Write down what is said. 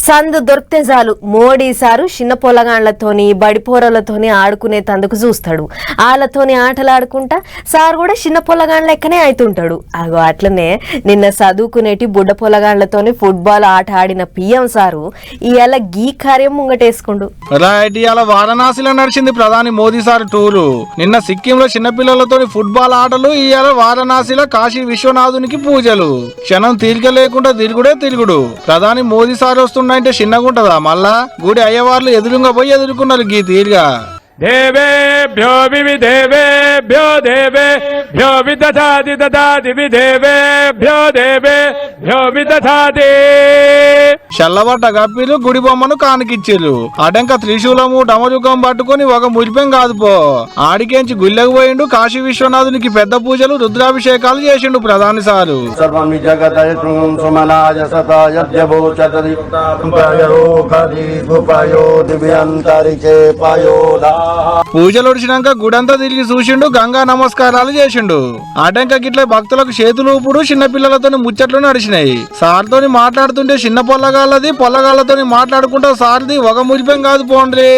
సందు దొరికితే చాలు మోడీ సారు చిన్న పొలగాండ్లతోని బడిపోరలతోని ఆడుకునే తందుకు చూస్తాడు. వాళ్ళతోని ఆటలాడుకుంటా సార్ కూడా చిన్న పొలగాండ్ల లెక్కనే అవుతుంటాడు. అగో అట్లనే నిన్న చదువుకునేటి బుడ్డ పొలగాండ్లతోని ఫుట్బాల్ ఆట ఆడిన పిఎం సారు ఇవాళ గీ కార్యం ముంగటేసుకుండు. రైట్, ఇవాళ వారణాసిలో నడిచింది ప్రధాని మోదీ సార్ టూరు. నిన్న సిక్కింలో చిన్నపిల్లలతో ఫుట్బాల్ ఆటలు, ఇవాళ వారణాసిలో కాశీ విశ్వనాథునికి పూజలు. క్షణం తీరిక లేకుండా తిరుగుడే తిరుగుడు. ప్రధాని మోదీ సార్ వస్తుండంటే చిన్నగుంటదా? మళ్ళా గుడి అయ్యవార్లు ఎదురుగా పోయి ఎదుర్కొన్నారు గీ తీరుగా. దేవేభ్యో వివిదేవేభ్యో దేవేభ్యో విదధాతి దదాతి విదేవేభ్యో దేవేభ్యో విదధాతి. చల్లబట్ట గప్పిలు గుడి బొమ్మను కానికిచ్చిర్రు. అటంక త్రిశూలము డమరుకం పట్టుకుని ఒక మురిపెం కాదు పో ఆడికేంచి గుళ్ళకు పోయిండు. కాశీ విశ్వనాథునికి పెద్ద పూజలు రుద్రాభిషేకాలు చేసిండు ప్రధాని సారు. పూజలు ఒడిచినాక గుడంతా తిరిగి చూసిండు, గంగా నమస్కారాలు చేసిండు. ఆటంక గిట్ల భక్తులకు చేతులు ఊపుడు, చిన్నపిల్లలతో ముచ్చట్లు నడిచినాయి. సార్తోని మాట్లాడుతుంటే చిన్న పొల్లగాళ్ళది, పొల్లగాళ్ళతోని మాట్లాడుకుంటా సార్ది ఒక మురిపెం కాదు పోండ్రి.